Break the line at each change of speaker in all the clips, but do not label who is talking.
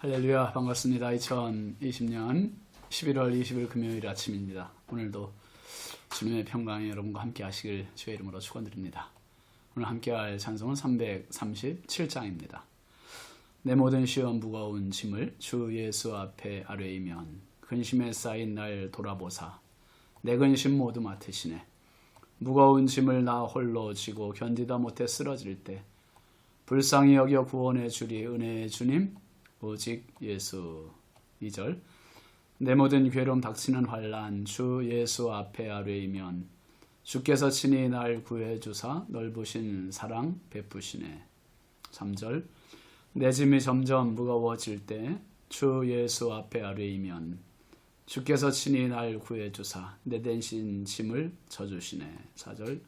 할렐루야, 반갑습니다. 2020년 11월 20일 금요일 아침입니다. 오늘도 주님의 평강이 여러분과 함께 하시길 주의 이름으로 축원드립니다. 오늘 함께 할 찬송은 337장입니다. 내 모든 시험 무거운 짐을 주 예수 앞에 아뢰이면 근심에 쌓인 날 돌아보사 내 근심 모두 맡으시네. 무거운 짐을 나 홀로 지고 견디다 못해 쓰러질 때 불쌍히 여겨 구원해 주리 은혜의 주님 오직 예수. 2절 내 모든 괴로움 닥치는 환난 주 예수 앞에 아뢰이면 주께서 친히 날 구해 주사 넓으신 사랑 베푸시네. 3절 내 짐이 점점 무거워질 때 주 예수 앞에 아뢰이면 주께서 친히 날 구해 주사 내 대신 짐을 져주시네. 4절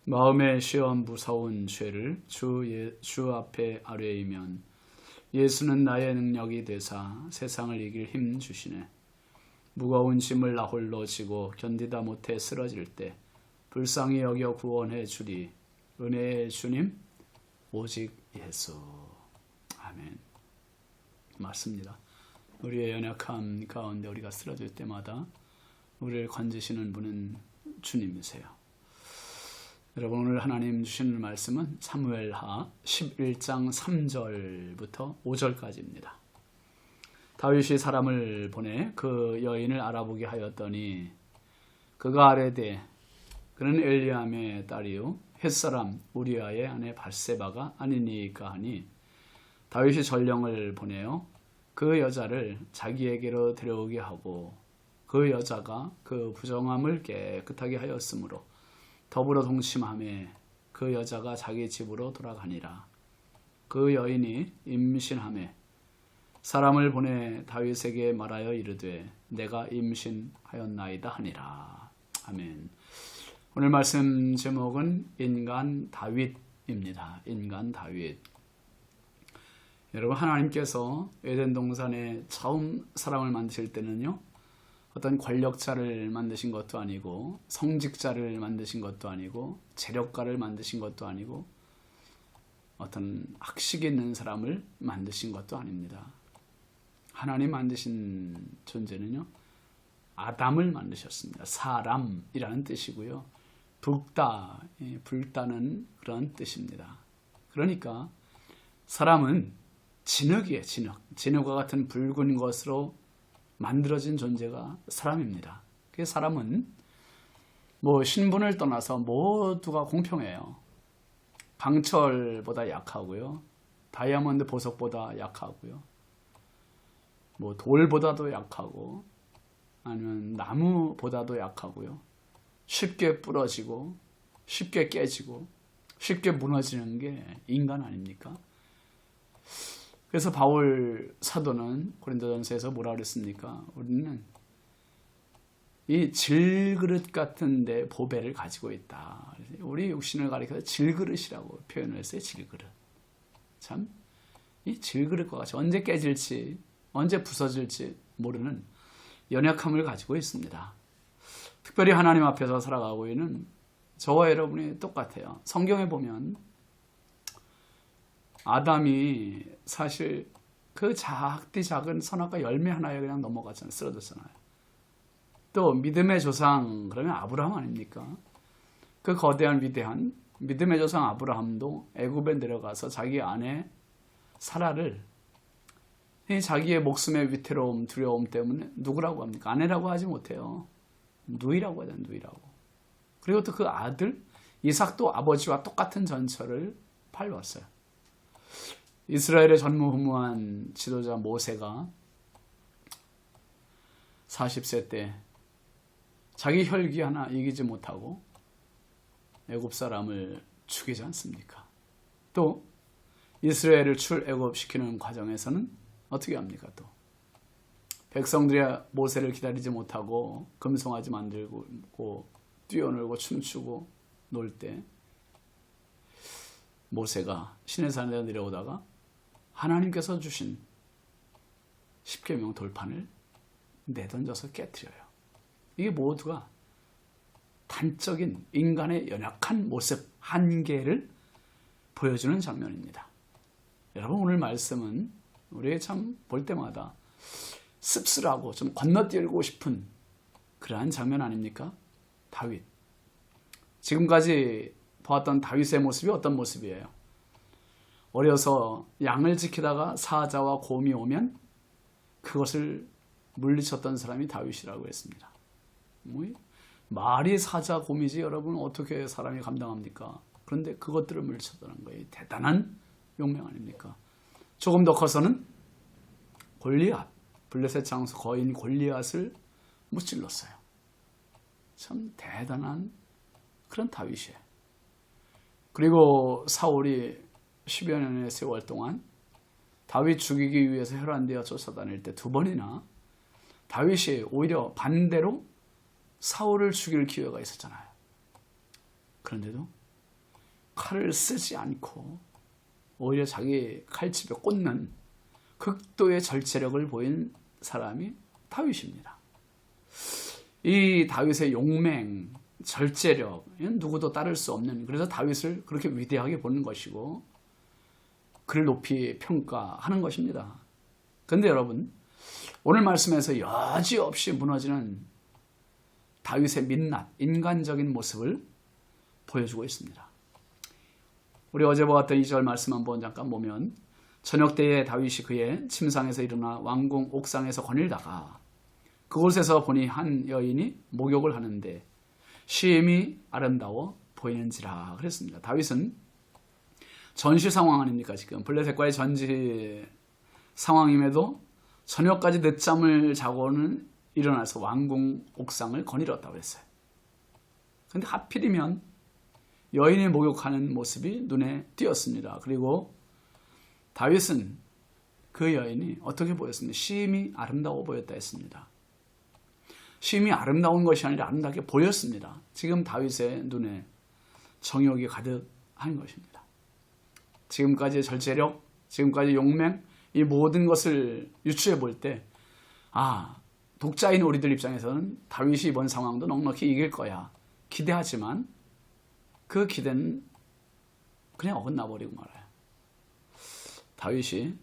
마음의 시험 무서운 죄를 주 앞에 아뢰이면 예수는 나의 능력이 되사 세상을 이길 힘 주시네. 무거운 짐을 나 홀로 지고 견디다 못해 쓰러질 때 불쌍히 여겨 구원해 주리 은혜의 주님 오직 예수. 아멘. 맞습니다. 우리의 연약함 가운데 우리가 쓰러질 때마다 우리를 건지시는 분은 주님이세요. 여러분, 오늘 하나님 주시는 말씀은 사무엘하 11장 3절부터 5절까지입니다. 다윗이 사람을 보내 그 여인을 알아보게 하였더니 그가 아뢰되 그는 엘리암의 딸이요 햇사람 우리아의 아내 밧세바가 아니니까 하니 다윗이 전령을 보내어 그 여자를 자기에게로 데려오게 하고 그 여자가 그 부정함을 깨끗하게 하였으므로 더불어 동침하매 그 여자가 자기 집으로 돌아가니라. 그 여인이 임신하매 사람을 보내 다윗에게 말하여 이르되 내가 임신하였나이다 하니라. 아멘. 오늘 말씀 제목은 인간 다윗입니다. 인간 다윗. 여러분, 하나님께서 에덴 동산에 처음 사람을 만드실 때는요, 어떤 권력자를 만드신 것도 아니고 성직자를 만드신 것도 아니고 재력가를 만드신 것도 아니고 어떤 학식이 있는 사람을 만드신 것도 아닙니다. 하나님 만드신 존재는요, 아담을 만드셨습니다. 사람이라는 뜻이고요. 붉다는 그런 뜻입니다. 그러니까 사람은 진흙이에요. 진흙과 같은 붉은 것으로 만들어진 존재가 사람입니다. 그 사람은 신분을 떠나서 모두가 공평해요. 강철보다 약하고요. 다이아몬드 보석보다 약하고요. 돌보다도 약하고 아니면 나무보다도 약하고요. 쉽게 부러지고 쉽게 깨지고 쉽게 무너지는 게 인간 아닙니까? 그래서 바울 사도는 고린도전서에서 뭐라 그랬습니까? 우리는 이 질그릇 같은데 보배를 가지고 있다. 우리 육신을 가리켜서 질그릇이라고 표현을 했어요. 질그릇. 참, 이 질그릇과 같이 언제 깨질지, 언제 부서질지 모르는 연약함을 가지고 있습니다. 특별히 하나님 앞에서 살아가고 있는 저와 여러분이 똑같아요. 성경에 보면 아담이 사실 그 작은 선악과 열매 하나에 그냥 넘어갔잖아요. 쓰러졌잖아요. 또 믿음의 조상 그러면 아브라함 아닙니까? 그 거대한 위대한 믿음의 조상 아브라함도 애굽에 내려가서 자기 아내 사라를 자기의 목숨의 위태로움 두려움 때문에 누구라고 합니까? 아내라고 하지 못해요. 누이라고 하잖아요. 누이라고. 그리고 또 그 아들 이삭도 아버지와 똑같은 전철을 밟았어요. 이스라엘의 전무후무한 지도자 모세가 40세 때 자기 혈기 하나 이기지 못하고 애굽 사람을 죽이지 않습니까? 또 이스라엘을 출애굽시키는 과정에서는 어떻게 합니까? 또 백성들이 모세를 기다리지 못하고 금송아지 만들고 뛰어놀고 춤추고 놀 때 모세가 시내산에 내려오다가 하나님께서 주신 십계명 돌판을 내던져서 깨트려요. 이게 모두가 단적인 인간의 연약한 모습, 한계를 보여주는 장면입니다. 여러분, 오늘 말씀은 우리의 참 볼 때마다 씁쓸하고 좀 건너뛰고 싶은 그러한 장면 아닙니까? 다윗. 지금까지 보았던 다윗의 모습이 어떤 모습이에요? 어려서 양을 지키다가 사자와 곰이 오면 그것을 물리쳤던 사람이 다윗이라고 했습니다. 말이 사자, 곰이지 여러분 어떻게 사람이 감당합니까? 그런데 그것들을 물리쳤다는 거예요. 대단한 용맹 아닙니까? 조금 더 커서는 골리앗, 블레셋 장수 거인 골리앗을 무찔렀어요. 참 대단한 그런 다윗이에요. 그리고 사울이 10여 년의 세월 동안 다윗 죽이기 위해서 혈안되어 쫓아다닐 때 2번이나 다윗이 오히려 반대로 사울을 죽일 기회가 있었잖아요. 그런데도 칼을 쓰지 않고 오히려 자기 칼집에 꽂는 극도의 절제력을 보인 사람이 다윗입니다. 이 다윗의 용맹, 절제력, 누구도 따를 수 없는, 그래서 다윗을 그렇게 위대하게 보는 것이고 그를 높이 평가하는 것입니다. 그런데 여러분, 오늘 말씀에서 여지없이 무너지는 다윗의 민낯, 인간적인 모습을 보여주고 있습니다. 우리 어제 보았던 2절 말씀 한번 잠깐 보면, 저녁 때에 다윗이 그의 침상에서 일어나 왕궁 옥상에서 거닐다가 그곳에서 보니 한 여인이 목욕을 하는데 심히 아름다워 보이는지라 그랬습니다. 다윗은 전시 상황 아닙니까? 지금 블레셋과의 전지 상황임에도 저녁까지 늦잠을 자고는 일어나서 왕궁 옥상을 거닐었다고 했어요. 그런데 하필이면 여인이 목욕하는 모습이 눈에 띄었습니다. 그리고 다윗은 그 여인이 어떻게 보였습니까? 심히 아름다워 보였다 했습니다. 심히 아름다운 것이 아니라 아름답게 보였습니다. 지금 다윗의 눈에 정욕이 가득한 것입니다. 지금까지의 절제력, 지금까지 용맹, 이 모든 것을 유추해 볼 때, 독자인 우리들 입장에서는 다윗이 이번 상황도 넉넉히 이길 거야 기대하지만 그 기대는 그냥 어긋나 버리고 말아요. 다윗이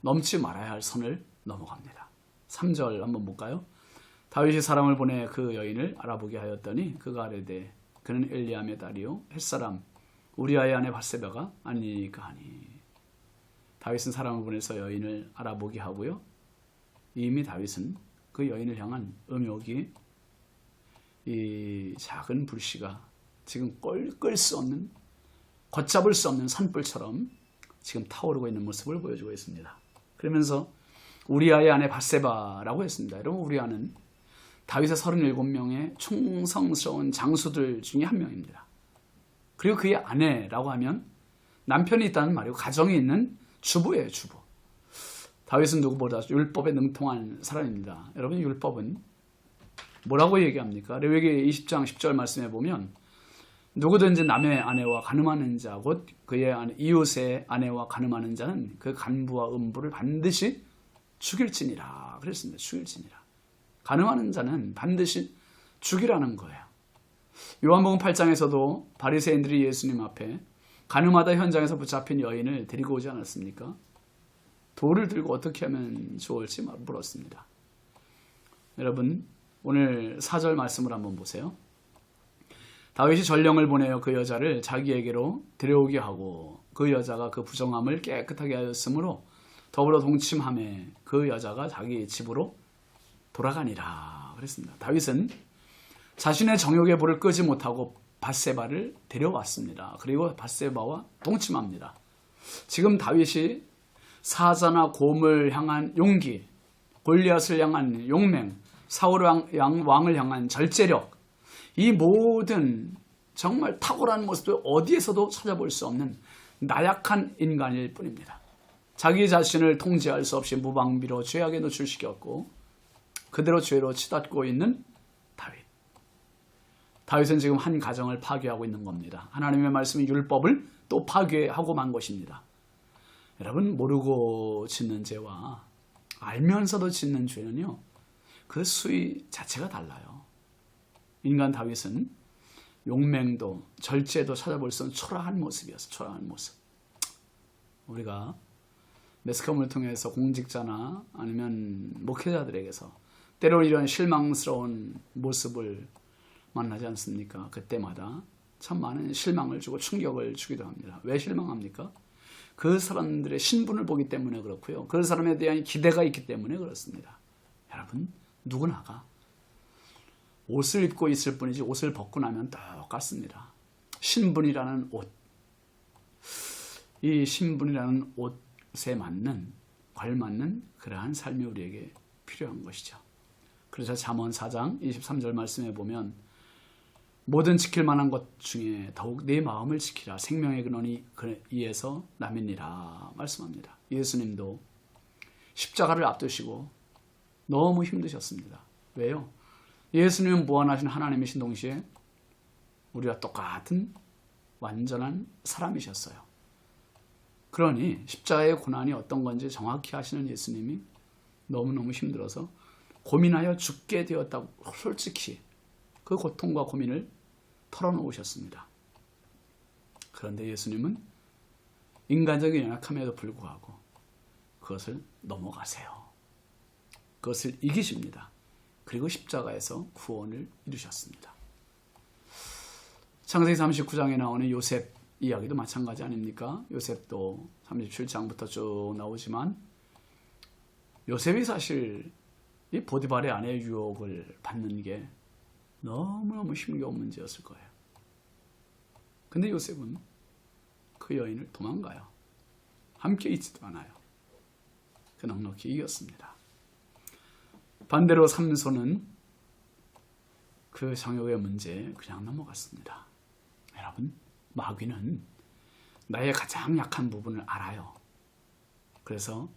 넘지 말아야 할 선을 넘어갑니다. 3절 한번 볼까요? 다윗이 사람을 보내 그 여인을 알아보게 하였더니 그가 아뢰되 그는 엘리암의 딸이요 햇사람 우리아의 아내 밧세바가 아니니까 하니. 다윗은 사람을 보내서 여인을 알아보게 하고요. 이미 다윗은 그 여인을 향한 음욕이, 이 작은 불씨가 지금 끌 수 없는, 걷잡을 수 없는 산불처럼 지금 타오르고 있는 모습을 보여주고 있습니다. 그러면서 우리아의 아내 밧세바라고 했습니다. 여러분, 우리아는 다윗의 37명의 충성스러운 장수들 중에 한 명입니다. 그리고 그의 아내라고 하면 남편이 있다는 말이고 가정이 있는 주부예요, 주부. 다윗은 누구보다 율법에 능통한 사람입니다. 여러분, 율법은 뭐라고 얘기합니까? 레위기 20장 10절 말씀에 보면 누구든지 남의 아내와 간음하는 자, 곧 그의 이웃의 아내와 간음하는 자는 그 간부와 음부를 반드시 죽일지니라 그랬습니다. 죽일지니라. 간음하는 자는 반드시 죽이라는 거예요. 요한복음 8장에서도 바리새인들이 예수님 앞에 간음하다 현장에서 붙잡힌 여인을 데리고 오지 않았습니까? 돌을 들고 어떻게 하면 좋을지 물었습니다. 여러분, 오늘 4절 말씀을 한번 보세요. 다윗이 전령을 보내어 그 여자를 자기에게로 데려오게 하고 그 여자가 그 부정함을 깨끗하게 하였으므로 더불어 동침함에 그 여자가 자기 집으로 돌아가니라 그랬습니다. 다윗은 자신의 정욕의 불을 끄지 못하고 밧세바를 데려왔습니다. 그리고 밧세바와 동침합니다. 지금 다윗이 사자나 곰을 향한 용기, 골리앗을 향한 용맹, 사울 왕을 향한 절제력, 이 모든 정말 탁월한 모습을 어디에서도 찾아볼 수 없는 나약한 인간일 뿐입니다. 자기 자신을 통제할 수 없이 무방비로 죄악에 노출시켰고 그대로 죄로 치닫고 있는 다윗. 다윗은 지금 한 가정을 파괴하고 있는 겁니다. 하나님의 말씀인 율법을 또 파괴하고 만 것입니다. 여러분, 모르고 짓는 죄와 알면서도 짓는 죄는요, 그 수위 자체가 달라요. 인간 다윗은 용맹도 절제도 찾아볼 수 없는 초라한 모습이었어요. 초라한 모습. 우리가 매스컴을 통해서 공직자나 아니면 목회자들에게서 때로 이런 실망스러운 모습을 만나지 않습니까? 그때마다 참 많은 실망을 주고 충격을 주기도 합니다. 왜 실망합니까? 그 사람들의 신분을 보기 때문에 그렇고요. 그 사람에 대한 기대가 있기 때문에 그렇습니다. 여러분, 누구나가 옷을 입고 있을 뿐이지 옷을 벗고 나면 똑같습니다. 신분이라는 옷, 이 신분이라는 옷에 맞는, 걸맞는 그러한 삶이 우리에게 필요한 것이죠. 그래서 잠언 4장 23절 말씀에 보면 모든 지킬 만한 것 중에 더욱 내 마음을 지키라. 생명의 근원이 이에서 남이니라 말씀합니다. 예수님도 십자가를 앞두시고 너무 힘드셨습니다. 왜요? 예수님은 무한하신 하나님이신 동시에 우리와 똑같은 완전한 사람이셨어요. 그러니 십자가의 고난이 어떤 건지 정확히 아시는 예수님이 너무너무 힘들어서 고민하여 죽게 되었다고 솔직히 그 고통과 고민을 털어놓으셨습니다. 그런데 예수님은 인간적인 연약함에도 불구하고 그것을 넘어가세요. 그것을 이기십니다. 그리고 십자가에서 구원을 이루셨습니다. 창세기 39장에 나오는 요셉 이야기도 마찬가지 아닙니까? 요셉도 37장부터 쭉 나오지만 요셉이 사실 이 보디발의 아내의 유혹을 받는 게 너무너무 힘겨운 문제였을 거예요. 근데 요셉은 그 여인을 도망가요. 함께 있지도 않아요. 그 넉넉히 이겼습니다. 반대로 삼손은 그 정욕의 문제에 그냥 넘어갔습니다. 여러분, 마귀는 나의 가장 약한 부분을 알아요. 그래서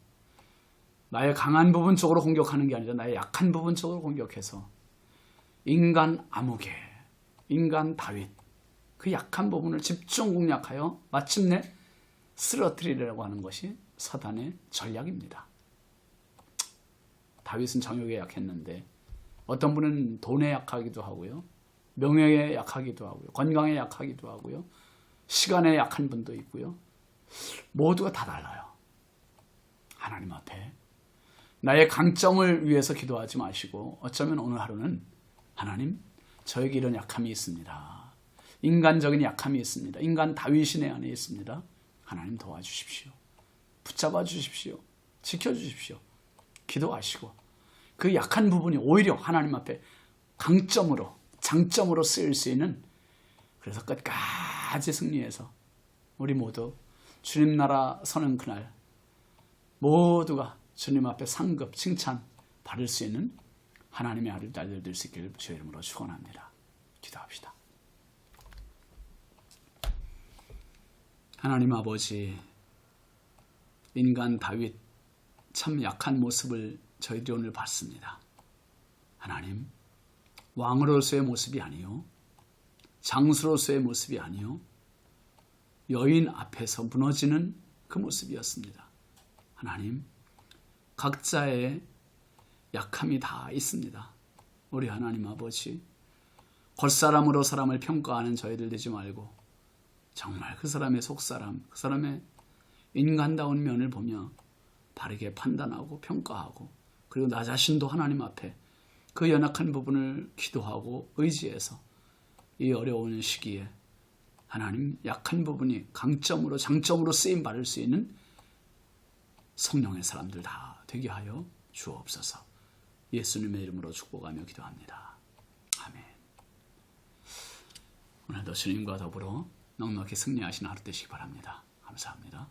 나의 강한 부분 쪽으로 공격하는 게 아니라 나의 약한 부분 쪽으로 공격해서 인간 아무개, 인간 다윗, 그 약한 부분을 집중 공략하여 마침내 쓰러뜨리려고 하는 것이 사단의 전략입니다. 다윗은 정욕에 약했는데 어떤 분은 돈에 약하기도 하고요. 명예에 약하기도 하고요. 건강에 약하기도 하고요. 시간에 약한 분도 있고요. 모두가 다 달라요. 하나님 앞에 나의 강점을 위해서 기도하지 마시고 어쩌면 오늘 하루는 하나님, 저에게 이런 약함이 있습니다. 인간적인 약함이 있습니다. 인간 다윗이 내 안에 있습니다. 하나님 도와주십시오. 붙잡아 주십시오. 지켜주십시오. 기도하시고 그 약한 부분이 오히려 하나님 앞에 강점으로, 장점으로 쓰일 수 있는, 그래서 끝까지 승리해서 우리 모두 주님 나라 서는 그날 모두가 주님 앞에 상급, 칭찬 받을 수 있는 하나님의 아들 될 수 있기를 주의 이름으로 축원합니다. 기도합시다. 하나님 아버지, 인간 다윗 참 약한 모습을 저희들이 오늘 봤습니다. 하나님, 왕으로서의 모습이 아니요, 장수로서의 모습이 아니요, 여인 앞에서 무너지는 그 모습이었습니다. 하나님, 각자의 약함이 다 있습니다. 우리 하나님 아버지, 겉사람으로 사람을 평가하는 저희들 되지 말고 정말 그 사람의 속사람, 그 사람의 인간다운 면을 보며 바르게 판단하고 평가하고, 그리고 나 자신도 하나님 앞에 그 연약한 부분을 기도하고 의지해서 이 어려운 시기에 하나님 약한 부분이 강점으로, 장점으로 쓰임 받을 수 있는 성령의 사람들 다 되게 하여 주옵소서. 예수님의 이름으로 축복하며 기도합니다. 아멘. 오늘도 주님과 더불어 넉넉히 승리하시는 하루 되시기 바랍니다. 감사합니다.